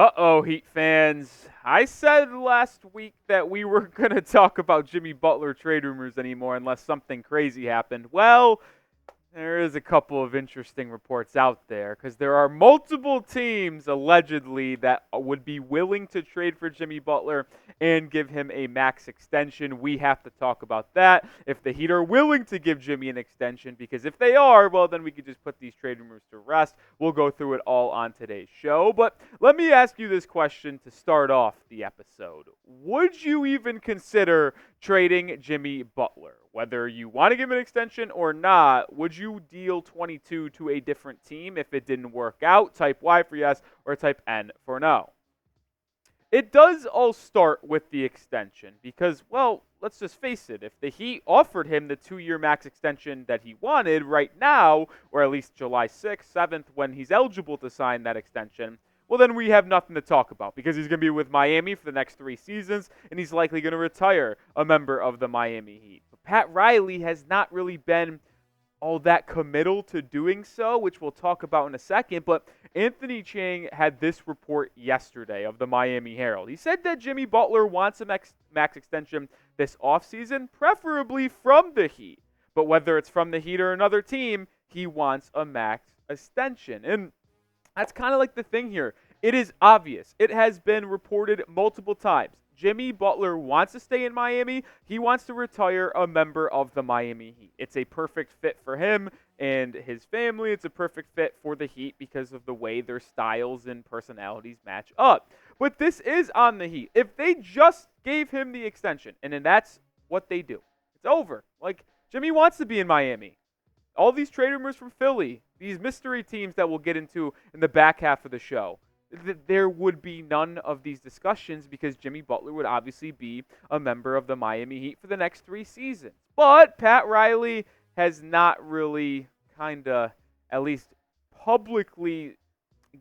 Uh-oh, Heat fans. I said last week that we weren't going to talk about Jimmy Butler trade rumors anymore unless something crazy happened. Well, there is a couple of interesting reports out there because there are multiple teams allegedly that would be willing to trade for Jimmy Butler and give him a max extension. We have to talk about that. If the Heat are willing to give Jimmy an extension, because if they are, well, then we could just put these trade rumors to rest. We'll go through it all on today's show. But let me ask you this question to start off the episode. Would you even consider trading Jimmy Butler? Whether you want to give him an extension or not, would you deal 22 to a different team if it didn't work out? Type Y for yes or type N for no. It does all start with the extension because, well, let's just face it. If the Heat offered him the 2-year max extension that he wanted right now, or at least July 6th, 7th, when he's eligible to sign that extension, well, then we have nothing to talk about because he's going to be with Miami for the next 3 seasons, and he's likely going to retire a member of the Miami Heat. But Pat Riley has not really been all that committal to doing so, which we'll talk about in a second. But Anthony Chiang had this report yesterday of the Miami Herald. He said that Jimmy Butler wants a max extension this offseason, preferably from the Heat. But whether it's from the Heat or another team, he wants a max extension. And that's kind of like the thing here. It is obvious. It has been reported multiple times. Jimmy Butler wants to stay in Miami. He wants to retire a member of the Miami Heat. It's a perfect fit for him and his family. It's a perfect fit for the Heat because of the way their styles and personalities match up. But this is on the Heat. If they just gave him the extension, and then that's what they do, it's over. Like, Jimmy wants to be in Miami. All these trade rumors from Philly, these mystery teams that we'll get into in the back half of the show, there would be none of these discussions because Jimmy Butler would obviously be a member of the Miami Heat for the next 3 seasons. But Pat Riley has not really at least publicly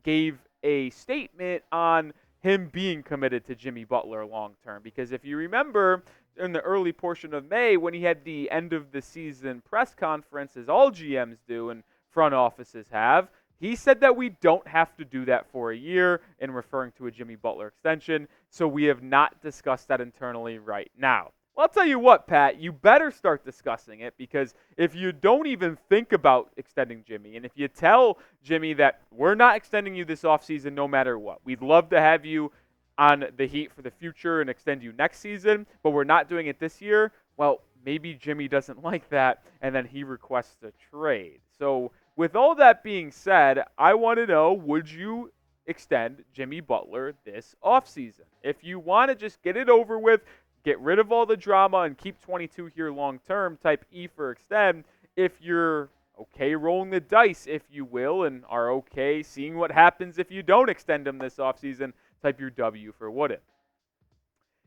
gave a statement on him being committed to Jimmy Butler long term. Because if you remember, in the early portion of May, when he had the end of the season press conference, as all GMs do and front offices have, he said that we don't have to do that for a year, in referring to a Jimmy Butler extension, so we have not discussed that internally right now. Well, I'll tell you what, Pat, you better start discussing it, because if you don't even think about extending Jimmy, and if you tell Jimmy that we're not extending you this offseason no matter what, we'd love to have you on the Heat for the future and extend you next season, but we're not doing it this year, well, maybe Jimmy doesn't like that, and then he requests a trade. So with all that being said, I want to know, would you extend Jimmy Butler this offseason? If you want to just get it over with, get rid of all the drama, and keep 22 here long term, type E for extend. If you're okay rolling the dice, if you will, and are okay seeing what happens if you don't extend him this offseason, type your W for wouldn't.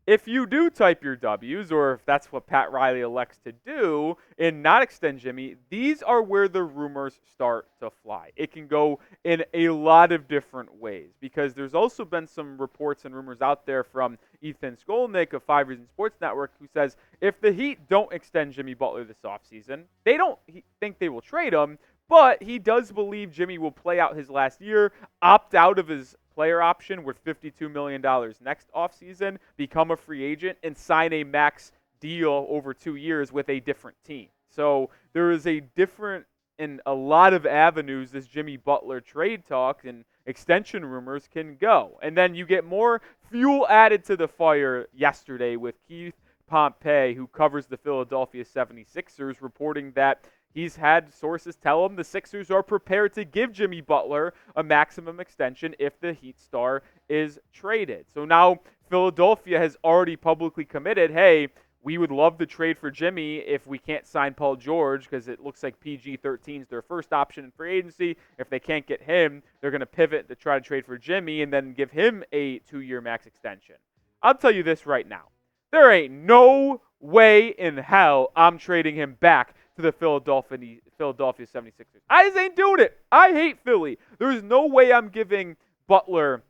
If you do type your W's, or if that's what Pat Riley elects to do and not extend Jimmy, these are where the rumors start to fly. It can go in a lot of different ways, because there's also been some reports and rumors out there from Ethan Skolnick of 5 Reasons Sports Network, who says if the Heat don't extend Jimmy Butler this offseason, they don't think they will trade him, but he does believe Jimmy will play out his last year, opt out of his player option worth $52 million next offseason, become a free agent, and sign a max deal over 2 years with a different team. So there is a different and a lot of avenues this Jimmy Butler trade talk and extension rumors can go. And then you get more fuel added to the fire yesterday with Keith Pompey, who covers the Philadelphia 76ers, reporting that he's had sources tell him the Sixers are prepared to give Jimmy Butler a maximum extension if the Heat star is traded. So now Philadelphia has already publicly committed, hey, we would love to trade for Jimmy if we can't sign Paul George, because it looks like PG-13 is their first option in free agency. If they can't get him, they're going to pivot to try to trade for Jimmy and then give him a 2-year max extension. I'll tell you this right now. There ain't no way in hell I'm trading him back to the Philadelphia 76ers. I just ain't doing it. I hate Philly. There's no way I'm giving Butler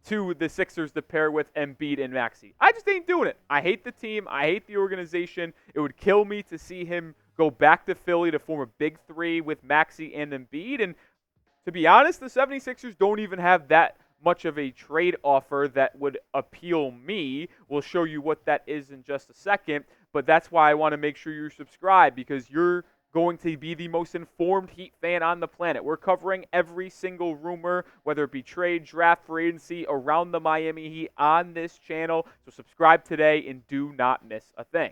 to the Sixers to pair with Embiid and Maxey. I just ain't doing it. I hate the team. I hate the organization. It would kill me to see him go back to Philly to form a big three with Maxey and Embiid. And to be honest, the 76ers don't even have that much of a trade offer that would appeal me. We'll show you what that is in just a second, but that's why I want to make sure you're subscribed, because you're going to be the most informed Heat fan on the planet. We're covering every single rumor, whether it be trade, draft, free agency, around the Miami Heat on this channel. So subscribe today and do not miss a thing.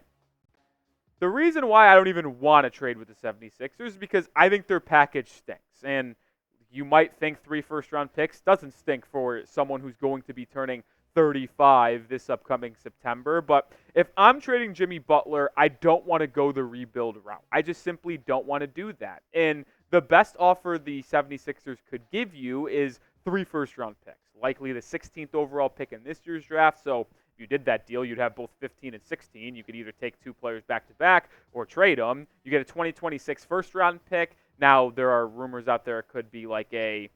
The reason why I don't even want to trade with the 76ers is because I think their package stinks. And you might think 3 first-round picks doesn't stink for someone who's going to be turning 35 this upcoming September. But if I'm trading Jimmy Butler, I don't want to go the rebuild route. I just simply don't want to do that. And the best offer the 76ers could give you is 3 first-round picks, likely the 16th overall pick in this year's draft. So if you did that deal, you'd have both 15 and 16. You could either take 2 players back-to-back or trade them. You get a 2026 first-round pick. Now, there are rumors out there it could be like a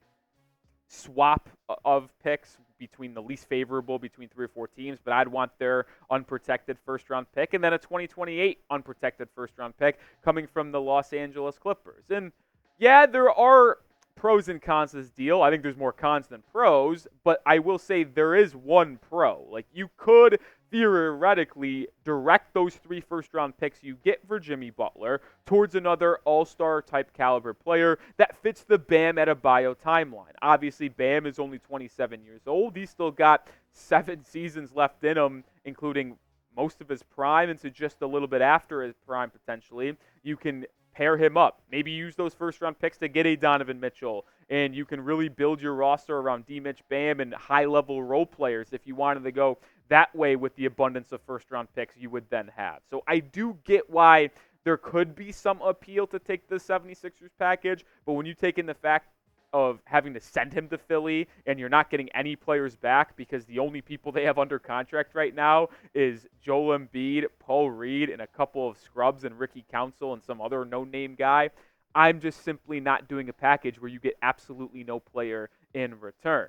swap of picks between the least favorable between 3 or 4 teams, but I'd want their unprotected first-round pick, and then a 2028 unprotected first-round pick coming from the Los Angeles Clippers. And yeah, there are pros and cons to this deal. I think there's more cons than pros, but I will say there is one pro. Like, you could theoretically direct those 3 first-round picks you get for Jimmy Butler towards another all-star type caliber player that fits the Bam Adebayo timeline. Obviously, Bam is only 27 years old. He's still got 7 seasons left in him, including most of his prime into just a little bit after his prime potentially. You can pair him up. Maybe use those first-round picks to get a Donovan Mitchell, and you can really build your roster around D-Mitch, Bam, and high-level role players if you wanted to go that way with the abundance of first-round picks you would then have. So I do get why there could be some appeal to take the 76ers package, but when you take in the fact of having to send him to Philly and you're not getting any players back because the only people they have under contract right now is Joel Embiid, Paul Reed, and a couple of scrubs and Ricky Council and some other no-name guy, I'm just simply not doing a package where you get absolutely no player in return.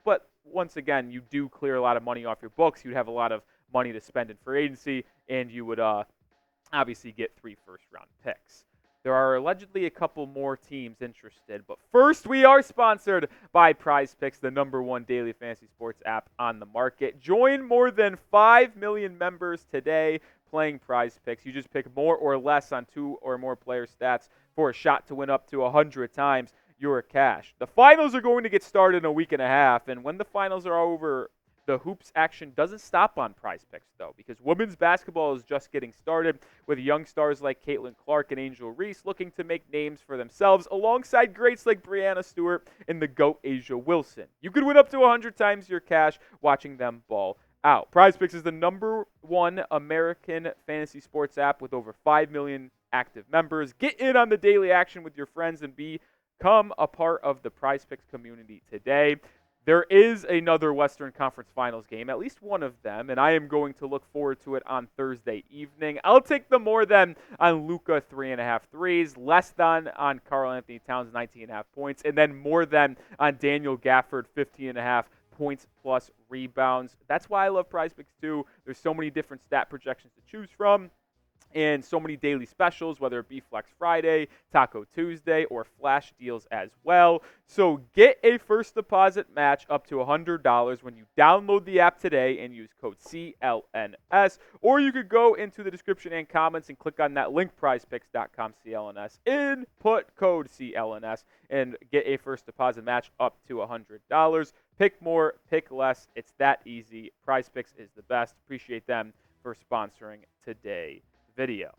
But once again, you do clear a lot of money off your books. You'd have a lot of money to spend in free agency, and you would obviously get 3 first-round picks. There are allegedly a couple more teams interested, but first we are sponsored by Prize Picks, the #1 daily fantasy sports app on the market. Join more than 5 million members today playing Prize Picks. You just pick more or less on 2 or more player stats for a shot to win up to 100 times your cash. The finals are going to get started in a week and a half, and when the finals are over, the hoops action doesn't stop on Prize Picks, though, because women's basketball is just getting started with young stars like Caitlin Clark and Angel Reese looking to make names for themselves alongside greats like Breanna Stewart and the GOAT Asia Wilson. You could win up to 100 times your cash watching them ball out. Prize Picks is the #1 American fantasy sports app with over 5 million active members. Get in on the daily action with your friends and become a part of the Prize Picks community today. There is another Western Conference Finals game, at least one of them, and I am going to look forward to it on Thursday evening. I'll take the more than on Luka 3.5 threes, less than on Karl Anthony Towns 19.5 points, and then more than on Daniel Gafford 15.5 points plus rebounds. That's why I love Prize Picks too. There's so many different stat projections to choose from, and so many daily specials, whether it be Flex Friday, Taco Tuesday, or flash deals as well. So get a first deposit match up to $100 when you download the app today and use code CLNS. Or you could go into the description and comments and click on that link, prizepicks.com/CLNS. Input code CLNS and get a first deposit match up to $100. Pick more, pick less. It's that easy. Prize Picks is the best. Appreciate them for sponsoring today. Video.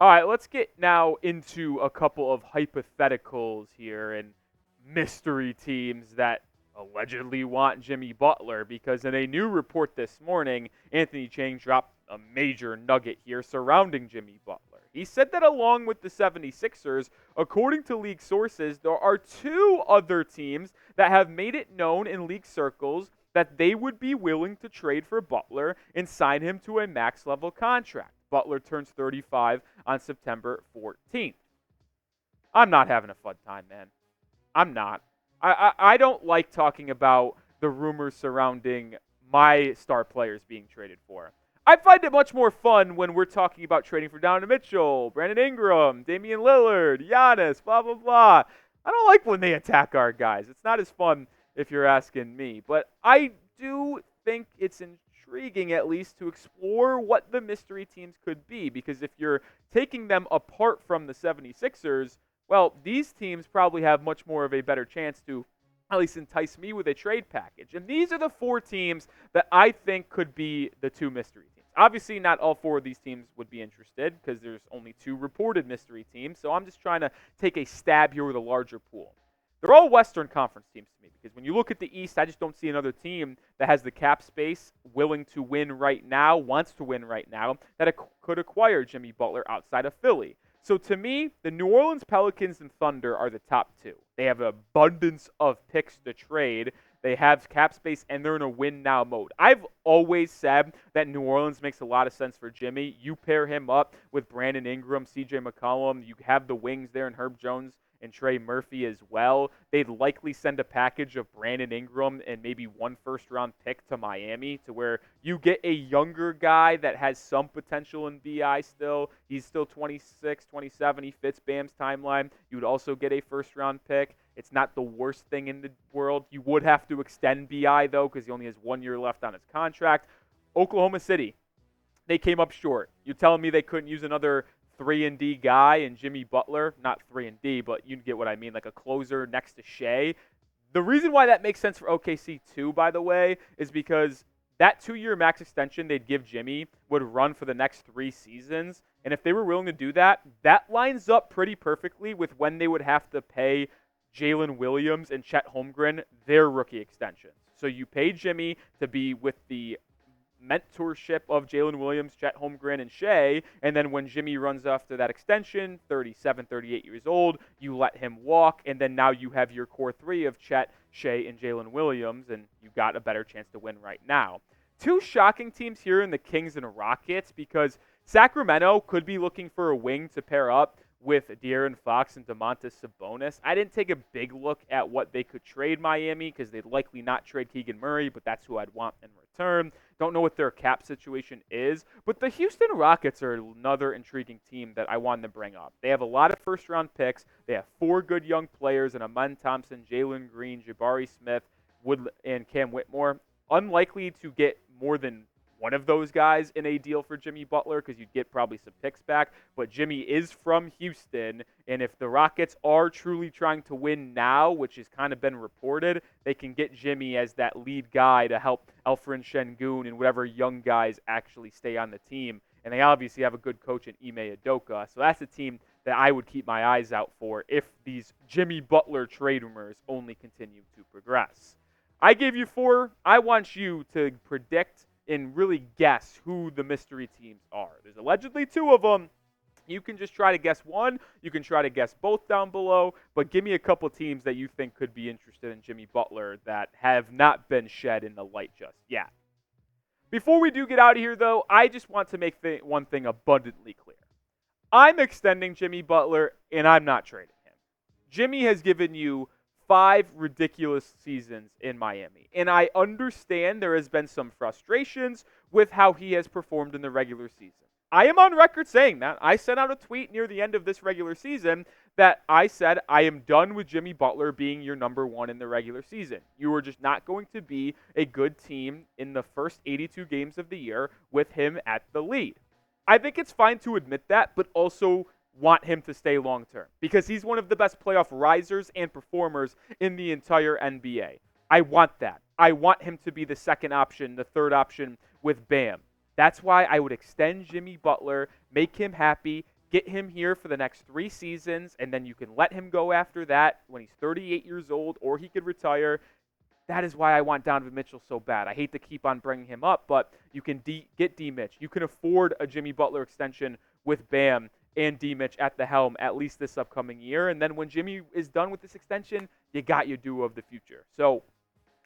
All right, let's get now into a couple of hypotheticals here and mystery teams that allegedly want Jimmy Butler, because in a new report this morning, Anthony Chiang dropped a major nugget here surrounding Jimmy Butler. He said that along with the 76ers, according to league sources, there are 2 other teams that have made it known in league circles that they would be willing to trade for Butler and sign him to a max-level contract. Butler turns 35 on September 14th. I'm not having a fun time, man. I'm not. I don't like talking about the rumors surrounding my star players being traded for. I find it much more fun when we're talking about trading for Donovan Mitchell, Brandon Ingram, Damian Lillard, Giannis, blah, blah, blah. I don't like when they attack our guys. It's not as fun if you're asking me. But I do think it's intriguing, at least, to explore what the mystery teams could be, because if you're taking them apart from the 76ers, well, these teams probably have much more of a better chance to at least entice me with a trade package. And these are the four teams that I think could be the two mystery teams. Obviously, not all four of these teams would be interested because there's only two reported mystery teams. So I'm just trying to take a stab here with a larger pool. They're all Western Conference teams to me because when you look at the East, I just don't see another team that has the cap space, willing to win right now, wants to win right now, that could acquire Jimmy Butler outside of Philly. So to me, the New Orleans Pelicans and Thunder are the top two. They have an abundance of picks to trade. They have cap space, and they're in a win-now mode. I've always said that New Orleans makes a lot of sense for Jimmy. You pair him up with Brandon Ingram, C.J. McCollum. You have the wings there and Herb Jones and Trey Murphy as well. They'd likely send a package of Brandon Ingram and maybe one first-round pick to Miami to where you get a younger guy that has some potential in BI still. He's still 26, 27. He fits Bam's timeline. You would also get a first-round pick. It's not the worst thing in the world. You would have to extend BI, though, because he only has 1 year left on his contract. Oklahoma City, they came up short. You're telling me they couldn't use another 3-and-D guy and Jimmy Butler, not 3-and-D, but you get what I mean, like a closer next to Shea. The reason why that makes sense for OKC too, by the way, is because that 2-year max extension they'd give Jimmy would run for the next 3 seasons. And if they were willing to do that, that lines up pretty perfectly with when they would have to pay Jalen Williams and Chet Holmgren their rookie extensions. So you pay Jimmy to be with the mentorship of Jalen Williams, Chet Holmgren, and Shea, and then when Jimmy runs after that extension, 37, 38 years old, you let him walk, and then now you have your core three of Chet, Shea, and Jalen Williams, and you got a better chance to win right now. Two shocking teams here in the Kings and Rockets, because Sacramento could be looking for a wing to pair up with De'Aaron Fox and Domantas Sabonis. I didn't take a big look at what they could trade Miami because they'd likely not trade Keegan Murray, but that's who I'd want in return. Don't know what their cap situation is, but the Houston Rockets are another intriguing team that I wanted to bring up. They have a lot of first-round picks. They have 4 good young players in Amen Thompson, Jalen Green, Jabari Smith, and Cam Whitmore. Unlikely to get more than one of those guys in a deal for Jimmy Butler because you'd get probably some picks back. But Jimmy is from Houston, and if the Rockets are truly trying to win now, which has kind of been reported, they can get Jimmy as that lead guy to help Alfred Şengün and whatever young guys actually stay on the team. And they obviously have a good coach in Ime Udoka. So that's a team that I would keep my eyes out for if these Jimmy Butler trade rumors only continue to progress. I gave you 4. I want you to predict and really guess who the mystery teams are. There's allegedly 2 of them. You can just try to guess one. You can try to guess both down below. But give me a couple teams that you think could be interested in Jimmy Butler that have not been shed in the light just yet. Before we do get out of here, though, I just want to make one thing abundantly clear. I'm extending Jimmy Butler, and I'm not trading him. Jimmy has given you 5 ridiculous seasons in Miami. And I understand there has been some frustrations with how he has performed in the regular season. I am on record saying that. I sent out a tweet near the end of this regular season that I said I am done with Jimmy Butler being your number 1 in the regular season. You are just not going to be a good team in the first 82 games of the year with him at the lead. I think it's fine to admit that, but also want him to stay long term because he's one of the best playoff risers and performers in the entire NBA. I want that. I want him to be the second option, the third option with Bam. That's why I would extend Jimmy Butler, make him happy, get him here for the next 3 seasons, and then you can let him go after that when he's 38 years old or he could retire. That is why I want Donovan Mitchell so bad. I hate to keep on bringing him up, but you can get D-Mitch. You can afford a Jimmy Butler extension with Bam and D-Mitch at the helm at least this upcoming year. And then when Jimmy is done with this extension, you got your duo of the future. So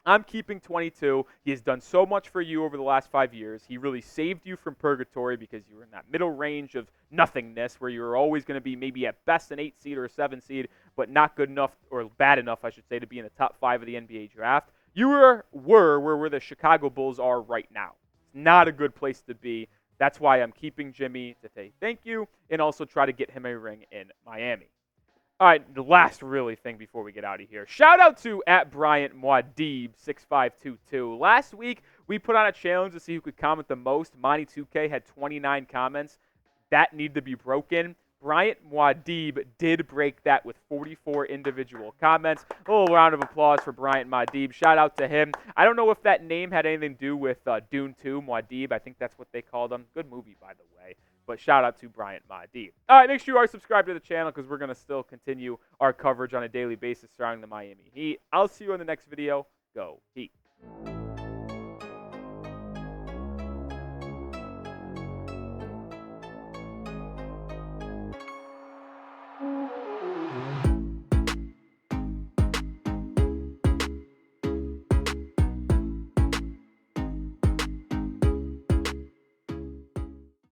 I'm keeping 22. He has done so much for you over the last 5 years. He really saved you from purgatory because you were in that middle range of nothingness where you were always going to be maybe at best an 8 seed or a 7 seed, but not good enough or bad enough, I should say, to be in the top 5 of the NBA draft. You were where the Chicago Bulls are right now. It's not a good place to be. That's why I'm keeping Jimmy to say thank you and also try to get him a ring in Miami. All right, the last really thing before we get out of here. Shout out to @BryantMuad'Dib6522. Last week, we put on a challenge to see who could comment the most. Monty2K had 29 comments. That needed to be broken. Bryant Muad'Dib did break that with 44 individual comments. A little round of applause for Bryant Muad'Dib. Shout out to him. I don't know if that name had anything to do with Dune 2, Muad'Dib. I think that's what they called him. Good movie, by the way. But shout out to Bryant Muad'Dib. All right, make sure you are subscribed to the channel because we're going to still continue our coverage on a daily basis surrounding the Miami Heat. I'll see you in the next video. Go Heat.